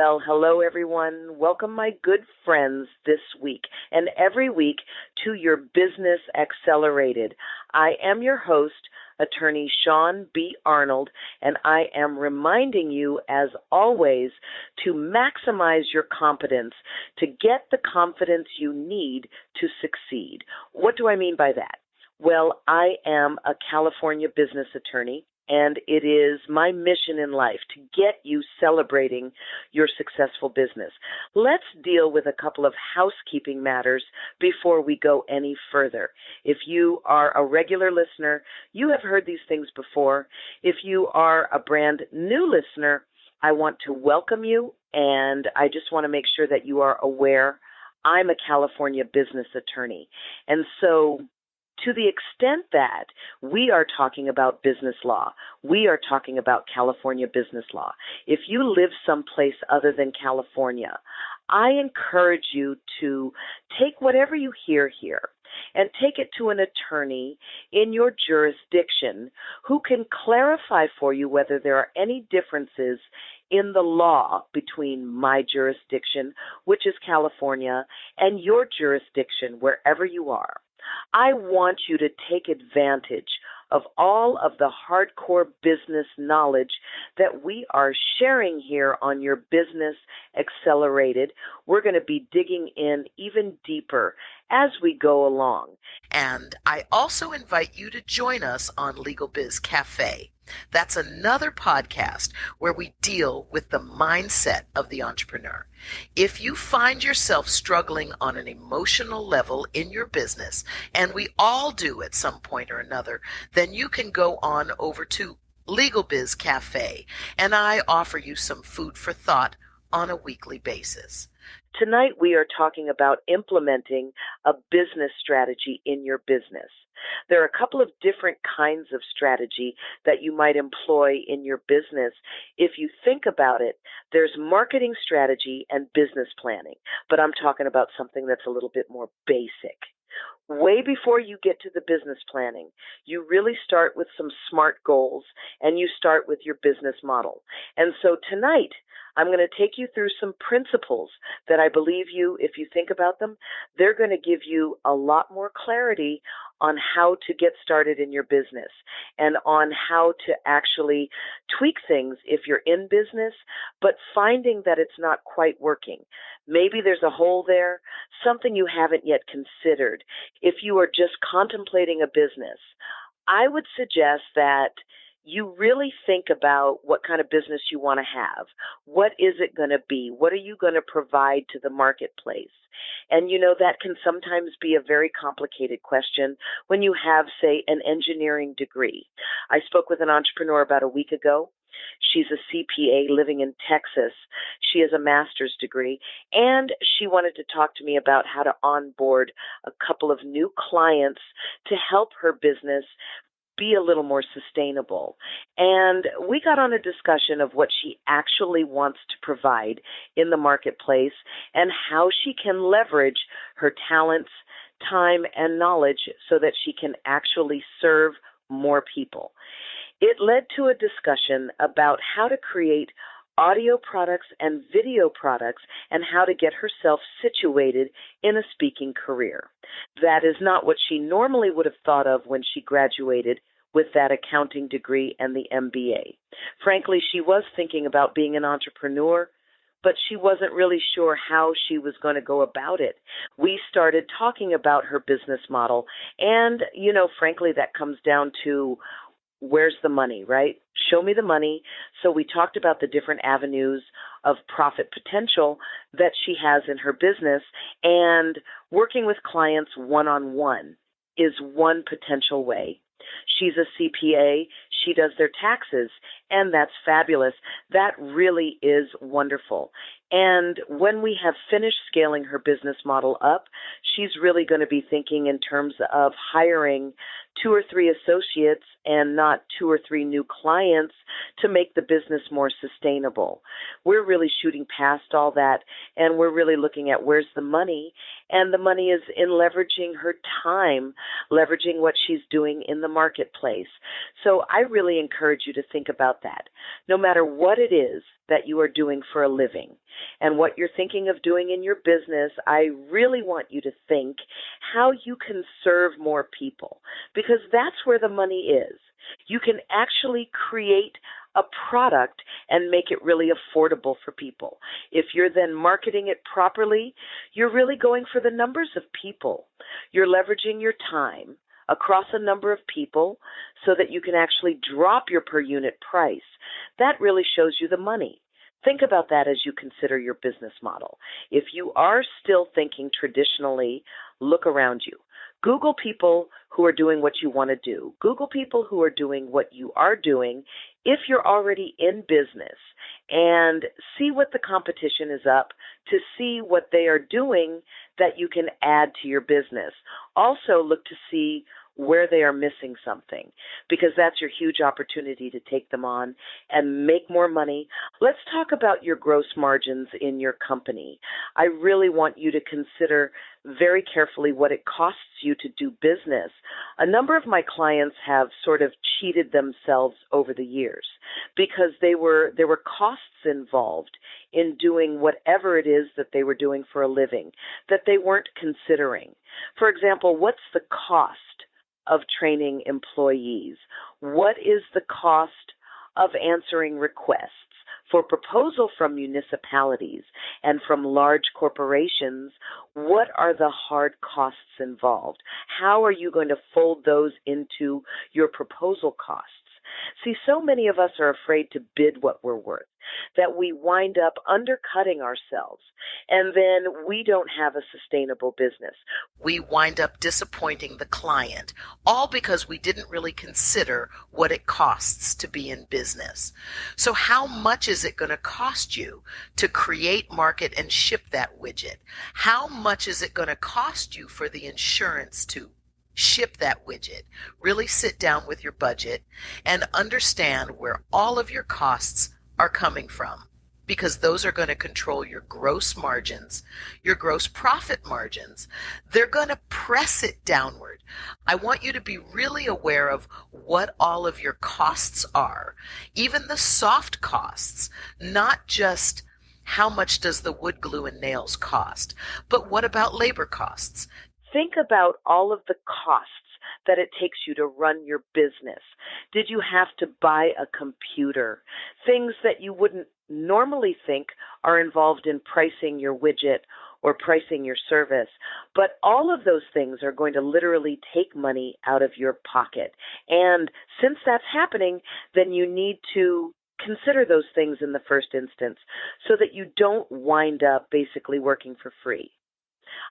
Well, hello everyone. Welcome my good friends this week and every week to your Business Accelerated. I am your host, Attorney Shaune B. Arnold, and I am reminding you, as always, to maximize your competence, to get the confidence you need to succeed. What do I mean by that? Well, I am a California business attorney, and it is my mission in life to get you celebrating your successful business. Let's deal with a couple of housekeeping matters before we go any further. If you are a regular listener, you have heard these things before. If you are a brand new listener, I want to welcome you, and I just want to make sure that you are aware I'm a California business attorney. And so to the extent that we are talking about business law, we are talking about California business law. If you live someplace other than California, I encourage you to take whatever you hear here and take it to an attorney in your jurisdiction who can clarify for you whether there are any differences in the law between my jurisdiction, which is California, and your jurisdiction, wherever you are. I want you to take advantage of all of the hardcore business knowledge that we are sharing here on your Business Accelerated. We're going to be digging in even deeper as we go along. And I also invite you to join us on Legal Biz Cafe. That's another podcast where we deal with the mindset of the entrepreneur. If you find yourself struggling on an emotional level in your business, and we all do at some point or another, then you can go on over to Legal Biz Cafe, and I offer you some food for thought on a weekly basis. Tonight we are talking about implementing a business strategy in your business. There are a couple of different kinds of strategy that you might employ in your business. If you think about it, there's marketing strategy and business planning, but I'm talking about something that's a little bit more basic. Way before you get to the business planning, you really start with some SMART goals and you start with your business model. And so tonight, I'm going to take you through some principles that I believe you, if you think about them, they're going to give you a lot more clarity on how to get started in your business and on how to actually tweak things if you're in business, but finding that it's not quite working. Maybe there's a hole there, something you haven't yet considered. If you are just contemplating a business, I would suggest that you really think about what kind of business you want to have. What is it going to be? What are you going to provide to the marketplace? And that can sometimes be a very complicated question when you have, say, an engineering degree. I spoke with an entrepreneur about a week ago. She's a CPA living in Texas. She has a master's degree, and she wanted to talk to me about how to onboard a couple of new clients to help her business be a little more sustainable. And we got on a discussion of what she actually wants to provide in the marketplace and how she can leverage her talents, time, and knowledge so that she can actually serve more people. It led to a discussion about how to create audio products and video products and how to get herself situated in a speaking career. That is not what she normally would have thought of when she graduated with that accounting degree and the MBA. Frankly, she was thinking about being an entrepreneur, but she wasn't really sure how she was going to go about it. We started talking about her business model, and, frankly, that comes down to where's the money, right? Show me the money. So we talked about the different avenues of profit potential that she has in her business, and working with clients one-on-one is one potential way. She's a CPA. She does their taxes, and that's fabulous. That really is wonderful. And when we have finished scaling her business model up, she's really going to be thinking in terms of hiring 2 or 3 associates and not 2 or 3 new clients to make the business more sustainable. We're really shooting past all that, and we're really looking at where's the money, and the money is in leveraging her time, leveraging what she's doing in the marketplace. So I really encourage you to think about that. No matter what it is that you are doing for a living and what you're thinking of doing in your business, I really want you to think how you can serve more people, because that's where the money is. You can actually create a product and make it really affordable for people. If you're then marketing it properly, you're really going for the numbers of people. You're leveraging your time across a number of people so that you can actually drop your per unit price. That really shows you the money. Think about that as you consider your business model. If you are still thinking traditionally, look around you. Google people who are doing what you want to do. Google people who are doing what you are doing if you're already in business, and see what the competition is up to see what they are doing that you can add to your business. Also look to see where they are missing something, because that's your huge opportunity to take them on and make more money. Let's talk about your gross margins in your company. I really want you to consider very carefully what it costs you to do business. A number of my clients have sort of cheated themselves over the years because there were costs involved in doing whatever it is that they were doing for a living that they weren't considering. For example, what's the cost of training employees? What is the cost of answering requests for proposal from municipalities and from large corporations? What are the hard costs involved? How are you going to fold those into your proposal costs? See, so many of us are afraid to bid what we're worth that we wind up undercutting ourselves, and then we don't have a sustainable business. We wind up disappointing the client, all because we didn't really consider what it costs to be in business. So how much is it going to cost you to create, market, and ship that widget? How much is it going to cost you for the insurance to ship that widget? Really sit down with your budget and understand where all of your costs are coming from, because those are going to control your gross margins, your gross profit margins. They're going to press it downward. I want you to be really aware of what all of your costs are, even the soft costs, not just how much does the wood glue and nails cost, but what about labor costs? Think about all of the costs that it takes you to run your business. Did you have to buy a computer? Things that you wouldn't normally think are involved in pricing your widget or pricing your service. But all of those things are going to literally take money out of your pocket. And since that's happening, then you need to consider those things in the first instance so that you don't wind up basically working for free.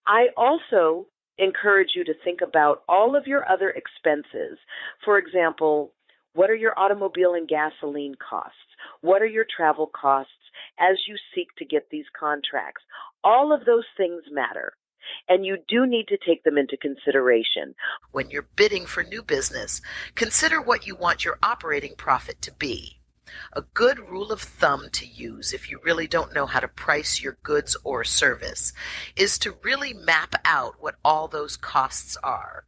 I also encourage you to think about all of your other expenses. For example, what are your automobile and gasoline costs? What are your travel costs as you seek to get these contracts? All of those things matter, and you do need to take them into consideration. When you're bidding for new business, consider what you want your operating profit to be. A good rule of thumb to use if you really don't know how to price your goods or service is to really map out what all those costs are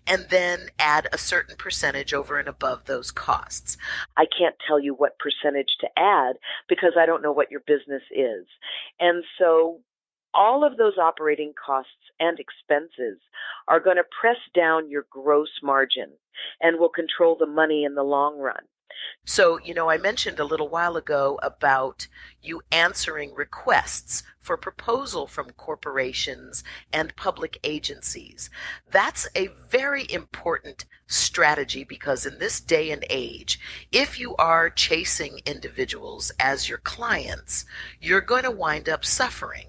and then add a certain percentage over and above those costs. I can't tell you what percentage to add because I don't know what your business is. And so all of those operating costs and expenses are going to press down your gross margin and will control the money in the long run. So, I mentioned a little while ago about you answering requests for proposal from corporations and public agencies. That's a very important strategy because in this day and age, if you are chasing individuals as your clients, you're going to wind up suffering.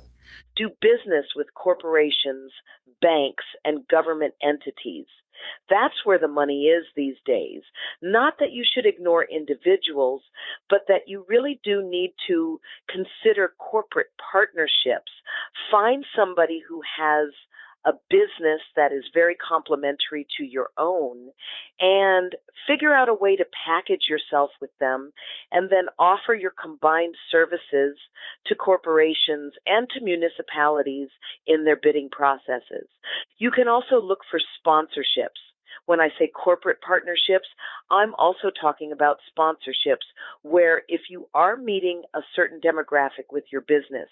Do business with corporations, banks, and government entities. That's where the money is these days. Not that you should ignore individuals, but that you really do need to consider corporate partnerships. Find somebody who has a business that is very complementary to your own and figure out a way to package yourself with them and then offer your combined services to corporations and to municipalities in their bidding processes. You can also look for sponsorships. When I say corporate partnerships, I'm also talking about sponsorships where if you are meeting a certain demographic with your business,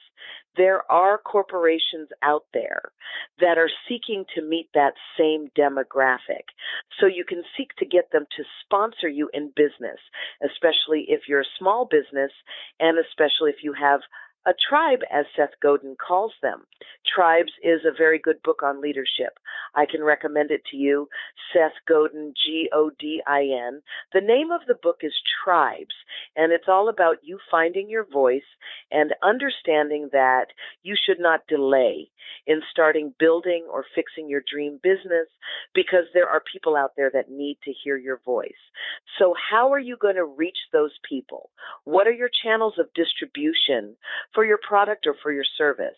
there are corporations out there that are seeking to meet that same demographic. So you can seek to get them to sponsor you in business, especially if you're a small business and especially if you have a tribe, as Seth Godin calls them. Tribes is a very good book on leadership. I can recommend it to you. Seth Godin, Godin. The name of the book is Tribes, and it's all about you finding your voice and understanding that you should not delay in starting building or fixing your dream business because there are people out there that need to hear your voice. So how are you going to reach those people? What are your channels of distribution for your product or for your service?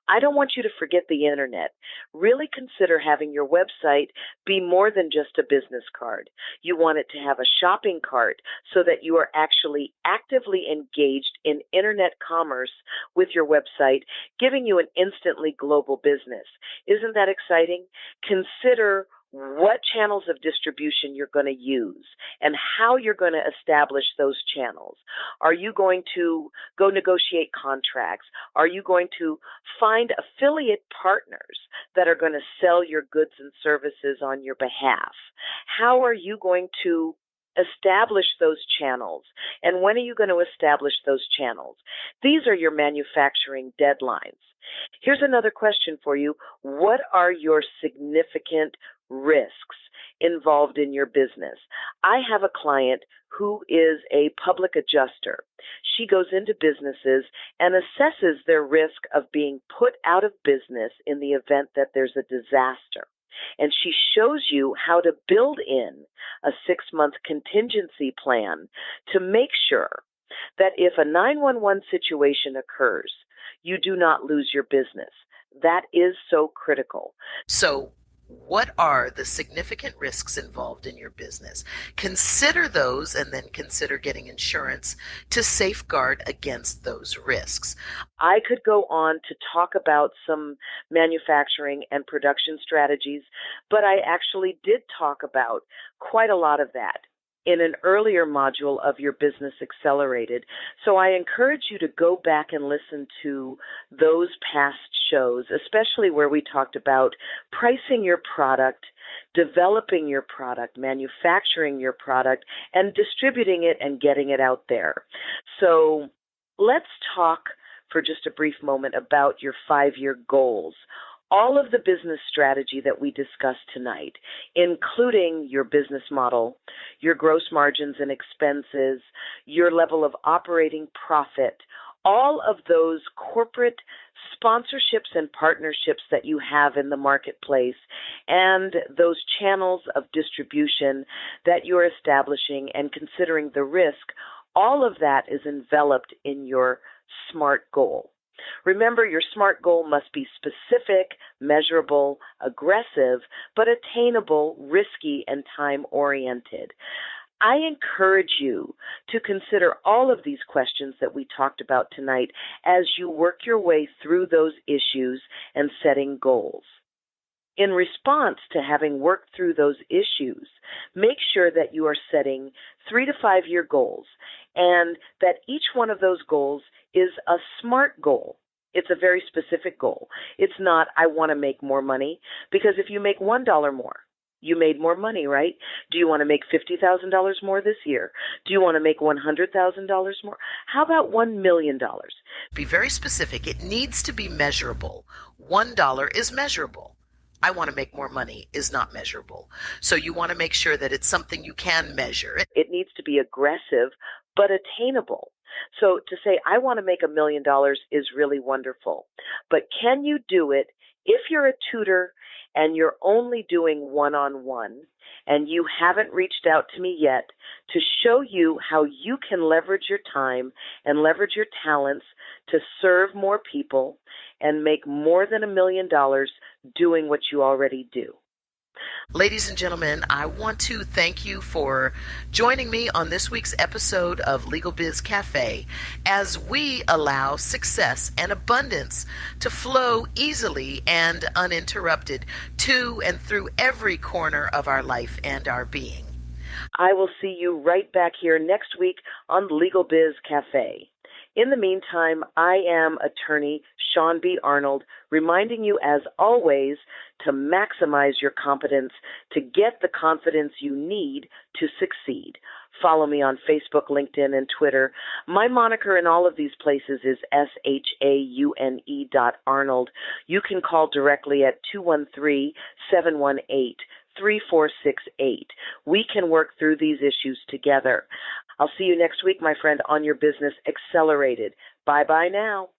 I don't want you to forget the internet. Really consider having your website be more than just a business card. You want it to have a shopping cart so that you are actually actively engaged in internet commerce with your website, giving you an instantly global business. Isn't that exciting? Consider what channels of distribution you're going to use and how you're going to establish those channels. Are you going to go negotiate contracts? Are you going to find affiliate partners that are going to sell your goods and services on your behalf? How are you going to establish those channels? And when are you going to establish those channels? These are your manufacturing deadlines. Here's another question for you. What are your significant risks involved in your business? I have a client who is a public adjuster. She goes into businesses and assesses their risk of being put out of business in the event that there's a disaster. And she shows you how to build in a 6-month contingency plan to make sure that if a 911 situation occurs, you do not lose your business. That is so critical. So, what are the significant risks involved in your business? Consider those and then consider getting insurance to safeguard against those risks. I could go on to talk about some manufacturing and production strategies, but I actually did talk about quite a lot of that in an earlier module of your Business Accelerated. So I encourage you to go back and listen to those past shows, especially where we talked about pricing your product, developing your product, manufacturing your product, and distributing it and getting it out there. So let's talk for just a brief moment about your 5-year goals. All of the business strategy that we discussed tonight, including your business model, your gross margins and expenses, your level of operating profit, all of those corporate sponsorships and partnerships that you have in the marketplace, and those channels of distribution that you're establishing and considering the risk, all of that is enveloped in your SMART goal. Remember, your SMART goal must be specific, measurable, aggressive, but attainable, risky, and time-oriented. I encourage you to consider all of these questions that we talked about tonight as you work your way through those issues and setting goals. In response to having worked through those issues, make sure that you are setting 3 to 5 year goals and that each one of those goals is a SMART goal. It's a very specific goal. It's not, I want to make more money, because if you make $1 more, you made more money, right? Do you want to make $50,000 more this year? Do you want to make $100,000 more? How about $1 million? Be very specific. It needs to be measurable. $1 is measurable. I want to make more money is not measurable. So you want to make sure that it's something you can measure. It needs to be aggressive, but attainable. So to say, I want to make $1 million is really wonderful. But can you do it if you're a tutor and you're only doing one-on-one and you haven't reached out to me yet to show you how you can leverage your time and leverage your talents to serve more people and make more than $1 million doing what you already do? Ladies and gentlemen, I want to thank you for joining me on this week's episode of Legal Biz Cafe as we allow success and abundance to flow easily and uninterrupted to and through every corner of our life and our being. I will see you right back here next week on Legal Biz Cafe. In the meantime, I am Attorney Shaune B. Arnold, reminding you, as always, to maximize your competence to get the confidence you need to succeed. Follow me on Facebook, LinkedIn, and Twitter. My moniker in all of these places is SHAUNE.Arnold. You can call directly at 213-718-3468. We can work through these issues together. I'll see you next week, my friend, on your Business Accelerated. Bye-bye now.